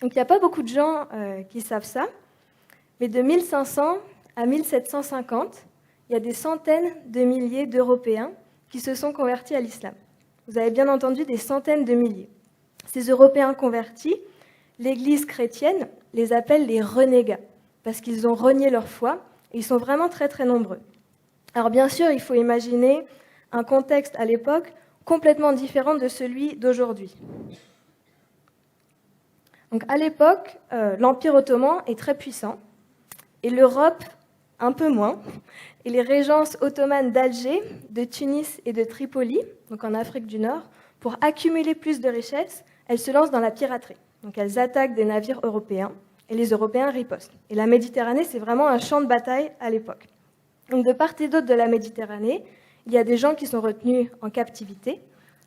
Donc il n'y a pas beaucoup de gens qui savent ça, mais de 1500 à 1750, il y a des centaines de milliers d'Européens qui se sont convertis à l'islam. Vous avez bien entendu, des centaines de milliers. Ces Européens convertis, l'Église chrétienne les appelle les renégats, parce qu'ils ont renié leur foi, et ils sont vraiment très très nombreux. Alors bien sûr, il faut imaginer un contexte à l'époque complètement différent de celui d'aujourd'hui. Donc à l'époque, l'Empire ottoman est très puissant, et l'Europe un peu moins. Et les régences ottomanes d'Alger, de Tunis et de Tripoli, donc en Afrique du Nord, pour accumuler plus de richesses, elles se lancent dans la piraterie. Donc elles attaquent des navires européens, et les Européens ripostent. Et la Méditerranée, c'est vraiment un champ de bataille à l'époque. Donc de part et d'autre de la Méditerranée, il y a des gens qui sont retenus en captivité,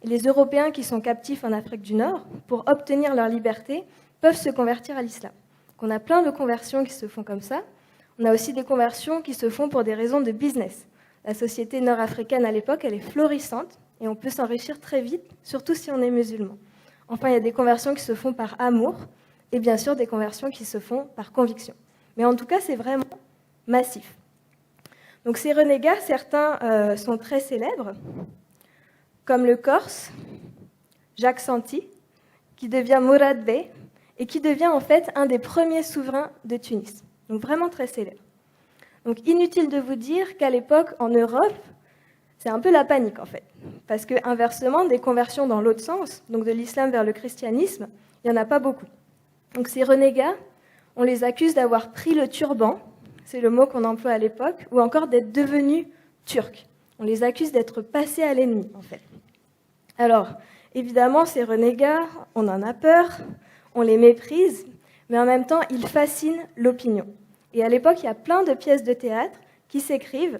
et les Européens qui sont captifs en Afrique du Nord, pour obtenir leur liberté, peuvent se convertir à l'islam. Donc on a plein de conversions qui se font comme ça. On a aussi des conversions qui se font pour des raisons de business. La société nord-africaine à l'époque, elle est florissante et on peut s'enrichir très vite, surtout si on est musulman. Enfin, il y a des conversions qui se font par amour et bien sûr des conversions qui se font par conviction. Mais en tout cas, c'est vraiment massif. Donc ces renégats, certains sont très célèbres, comme le Corse, Jacques Santi, qui devient Mourad Bey et qui devient en fait un des premiers souverains de Tunis. Donc vraiment très célèbre. Donc inutile de vous dire qu'à l'époque, en Europe, c'est un peu la panique en fait. Parce que inversement, des conversions dans l'autre sens, donc de l'islam vers le christianisme, il n'y en a pas beaucoup. Donc ces renégats, on les accuse d'avoir pris le turban, c'est le mot qu'on emploie à l'époque, ou encore d'être devenus turcs. On les accuse d'être passés à l'ennemi en fait. Alors, évidemment, ces renégats, on en a peur, on les méprise, mais en même temps, ils fascinent l'opinion. Et à l'époque, il y a plein de pièces de théâtre qui s'écrivent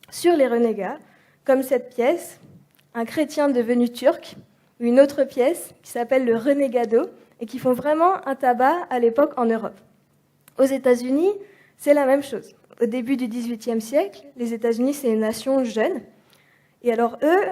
sur les renégats, comme cette pièce, Un chrétien devenu turc, ou une autre pièce qui s'appelle Le Renegado, et qui font vraiment un tabac à l'époque en Europe. Aux États-Unis, c'est la même chose. Au début du XVIIIe siècle, les États-Unis, c'est une nation jeune, et alors eux,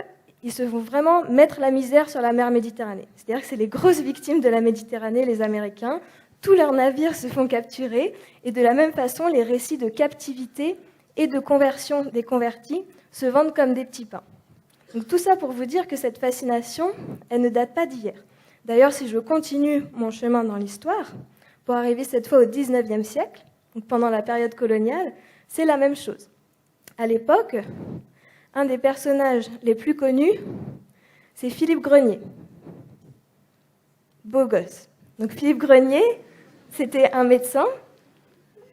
ils se vont vraiment mettre la misère sur la mer Méditerranée. C'est-à-dire que c'est les grosses victimes de la Méditerranée, les Américains. Tous leurs navires se font capturer, et de la même façon, les récits de captivité et de conversion des convertis se vendent comme des petits pains. Donc tout ça pour vous dire que cette fascination, elle ne date pas d'hier. D'ailleurs, si je continue mon chemin dans l'histoire, pour arriver cette fois au XIXe siècle, donc pendant la période coloniale, c'est la même chose. À l'époque, un des personnages les plus connus, c'est Philippe Grenier. Beau gosse. Donc Philippe Grenier, c'était un médecin,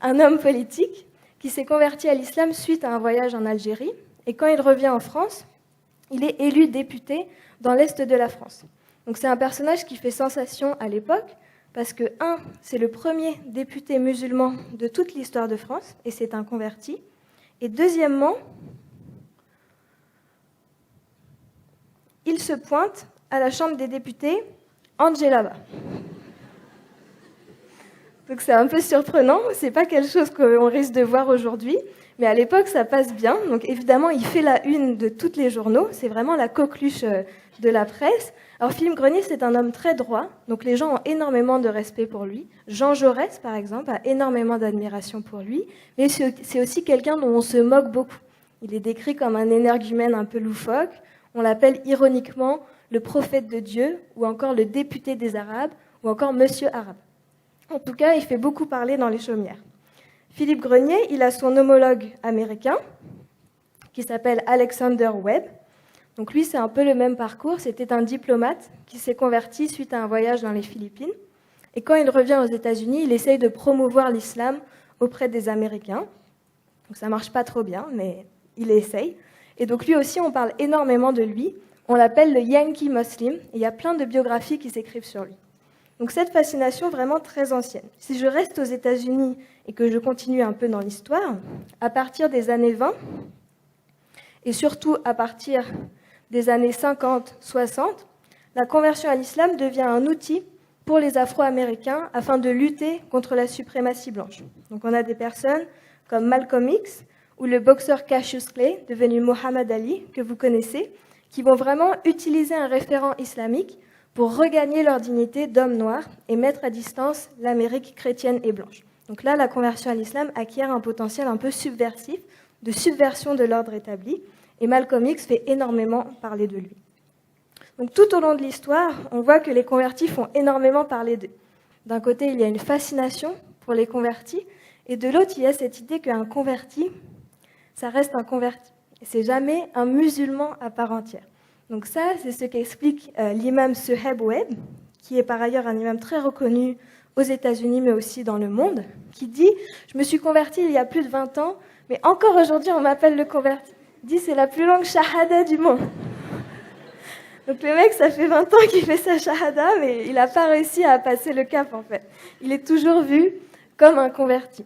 un homme politique, qui s'est converti à l'islam suite à un voyage en Algérie. Et quand il revient en France, il est élu député dans l'Est de la France. Donc c'est un personnage qui fait sensation à l'époque, parce que, c'est le premier député musulman de toute l'histoire de France, et c'est un converti. Et deuxièmement, il se pointe à la Chambre des députés en djellaba. Donc c'est un peu surprenant, c'est pas quelque chose qu'on risque de voir aujourd'hui, mais à l'époque ça passe bien. Donc évidemment il fait la une de tous les journaux, c'est vraiment la coqueluche de la presse. Alors Philippe Grenier c'est un homme très droit, donc les gens ont énormément de respect pour lui. Jean Jaurès par exemple a énormément d'admiration pour lui, mais c'est aussi quelqu'un dont on se moque beaucoup. Il est décrit comme un énergumène un peu loufoque, on l'appelle ironiquement le prophète de Dieu, ou encore le député des Arabes, ou encore Monsieur Arabe. En tout cas, il fait beaucoup parler dans les chaumières. Philippe Grenier, il a son homologue américain, qui s'appelle Alexander Webb. Donc lui, c'est un peu le même parcours. C'était un diplomate qui s'est converti suite à un voyage dans les Philippines. Et quand il revient aux États-Unis, il essaye de promouvoir l'islam auprès des Américains. Donc ça marche pas trop bien, mais il essaye. Et donc lui aussi, on parle énormément de lui. On l'appelle le Yankee Muslim. Et il y a plein de biographies qui s'écrivent sur lui. Donc cette fascination vraiment très ancienne. Si je reste aux États-Unis et que je continue un peu dans l'histoire, à partir des années 20, et surtout à partir des années 50-60, la conversion à l'islam devient un outil pour les Afro-Américains afin de lutter contre la suprématie blanche. Donc on a des personnes comme Malcolm X ou le boxeur Cassius Clay, devenu Muhammad Ali, que vous connaissez, qui vont vraiment utiliser un référent islamique pour regagner leur dignité d'hommes noirs et mettre à distance l'Amérique chrétienne et blanche. Donc là, la conversion à l'islam acquiert un potentiel un peu subversif, de subversion de l'ordre établi, et Malcolm X fait énormément parler de lui. Donc tout au long de l'histoire, on voit que les convertis font énormément parler d'eux. D'un côté, il y a une fascination pour les convertis, et de l'autre, il y a cette idée qu'un converti, ça reste un converti. Et c'est jamais un musulman à part entière. Donc ça, c'est ce qu'explique l'imam Suhaib Webb, qui est par ailleurs un imam très reconnu aux États-Unis, mais aussi dans le monde, qui dit « Je me suis converti il y a plus de 20 ans, mais encore aujourd'hui, on m'appelle le converti. » Il dit « C'est la plus longue shahada du monde. » Donc le mec, ça fait 20 ans qu'il fait sa shahada, mais il n'a pas réussi à passer le cap, en fait. Il est toujours vu comme un converti.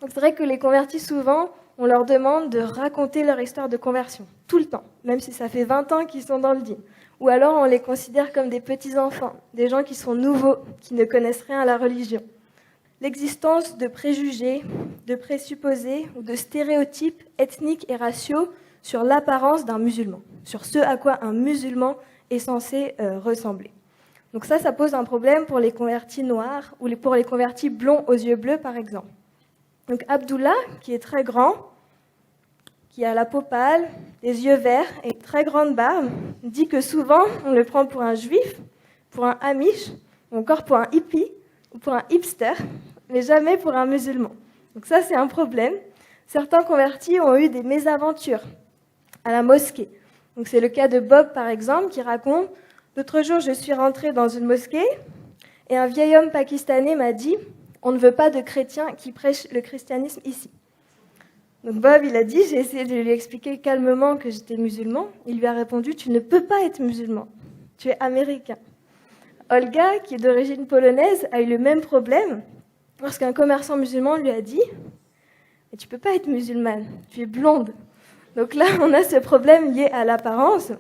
Donc c'est vrai que les convertis, souvent, on leur demande de raconter leur histoire de conversion, tout le temps, même si ça fait 20 ans qu'ils sont dans le din. Ou alors on les considère comme des petits-enfants, des gens qui sont nouveaux, qui ne connaissent rien à la religion. L'existence de préjugés, de présupposés ou de stéréotypes ethniques et raciaux sur l'apparence d'un musulman, sur ce à quoi un musulman est censé ressembler. Donc ça pose un problème pour les convertis noirs ou pour les convertis blonds aux yeux bleus, par exemple. Donc Abdullah, qui est très grand, qui a la peau pâle, les yeux verts et une très grande barbe, dit que souvent on le prend pour un juif, pour un amish, ou encore pour un hippie ou pour un hipster, mais jamais pour un musulman. Donc ça, c'est un problème. Certains convertis ont eu des mésaventures à la mosquée. Donc c'est le cas de Bob, par exemple, qui raconte « L'autre jour, je suis rentré dans une mosquée et un vieil homme pakistanais m'a dit « On ne veut pas de chrétiens qui prêchent le christianisme ici. » Donc Bob, il a dit, j'ai essayé de lui expliquer calmement que j'étais musulman. Il lui a répondu, tu ne peux pas être musulman, tu es américain. Olga, qui est d'origine polonaise, a eu le même problème lorsqu'un commerçant musulman lui a dit, mais tu ne peux pas être musulmane, tu es blonde. Donc là, on a ce problème lié à l'apparence.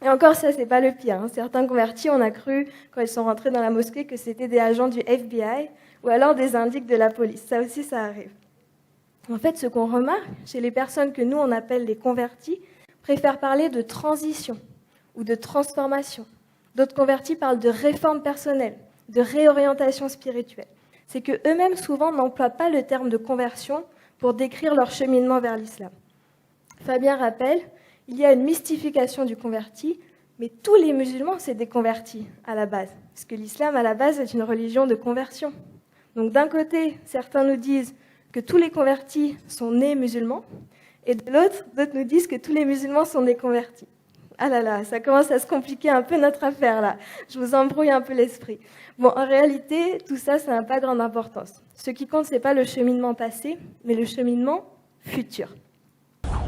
Et encore ça, c'est pas le pire. Certains convertis, on a cru, quand ils sont rentrés dans la mosquée, que c'était des agents du FBI ou alors des indiques de la police. Ça aussi, ça arrive. En fait, ce qu'on remarque chez les personnes que nous, on appelle les convertis, préfèrent parler de transition ou de transformation. D'autres convertis parlent de réforme personnelle, de réorientation spirituelle. C'est qu'eux-mêmes, souvent, n'emploient pas le terme de conversion pour décrire leur cheminement vers l'islam. Fabien rappelle, il y a une mystification du converti, mais tous les musulmans, c'est des convertis à la base. Parce que l'islam, à la base, est une religion de conversion. Donc d'un côté, certains nous disent que tous les convertis sont nés musulmans, et de l'autre, d'autres nous disent que tous les musulmans sont nés convertis. Ah là là, ça commence à se compliquer un peu notre affaire là. Je vous embrouille un peu l'esprit. Bon, en réalité, tout ça, ça n'a pas grande importance. Ce qui compte, c'est pas le cheminement passé, mais le cheminement futur.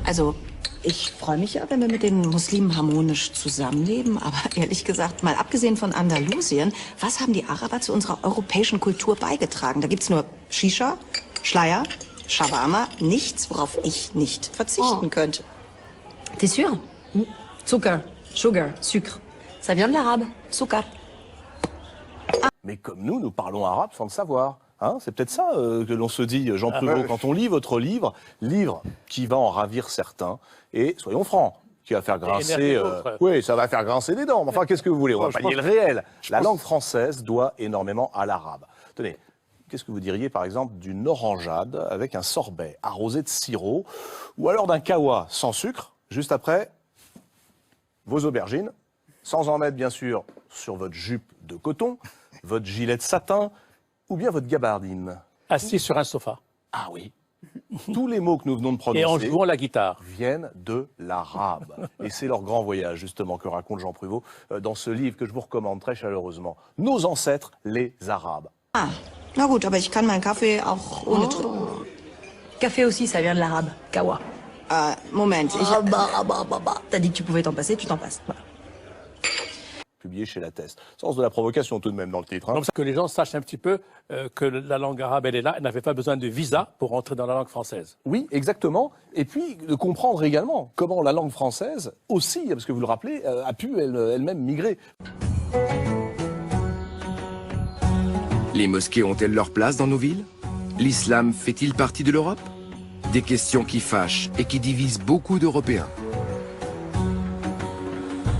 Also, ich freue mich ja, wenn wir mit den Muslimen harmonisch zusammenleben. Aber ehrlich gesagt, mal abgesehen von Andalusien, was haben die Araber zu unserer europäischen Kultur beigetragen? Da gibt's nur Shisha, Schleier, Shawarma, nichts, worauf ich nicht verzichten könnte. T'es sûr? Zucker, sugar, sucre. Ça vient de l'arabe, Zucker. Mais comme nous parlons arabe sans le savoir. Hein, c'est peut-être ça que l'on se dit, Jean Pruvot, quand on lit votre livre qui va en ravir certains, et soyons francs, qui va faire grincer... oui, ça va faire grincer des dents. Mais enfin, qu'est-ce que vous voulez? On va pas nier le réel. La langue française doit énormément à l'arabe. Tenez, qu'est-ce que vous diriez, par exemple, d'une orangeade avec un sorbet arrosé de sirop, ou alors d'un kawa sans sucre, juste après vos aubergines, sans en mettre, bien sûr, sur votre jupe de coton, votre gilet de satin, ou bien votre gabardine. Assis sur un sofa. Ah oui. Tous les mots que nous venons de prononcer et en jouant la guitare viennent de l'arabe. Et c'est leur grand voyage, justement, que raconte Jean Pruvot dans ce livre que je vous recommande très chaleureusement. Nos ancêtres, les Arabes. Ah, na gut, aber ich kann meinen Kaffee auch ohne trinken. Café aussi, ça vient de l'arabe, kawa. Moment, T'as dit que tu pouvais t'en passer, tu t'en passes. Voilà. Publié chez La Teste. Sens de la provocation tout de même dans le titre. Hein. Donc, que les gens sachent un petit peu que la langue arabe, elle est là, elle n'avait pas besoin de visa pour entrer dans la langue française. Oui, exactement. Et puis, de comprendre également comment la langue française aussi, parce que vous le rappelez, a pu elle-même migrer. Les mosquées ont-elles leur place dans nos villes? L'islam fait-il partie de l'Europe? Des questions qui fâchent et qui divisent beaucoup d'Européens.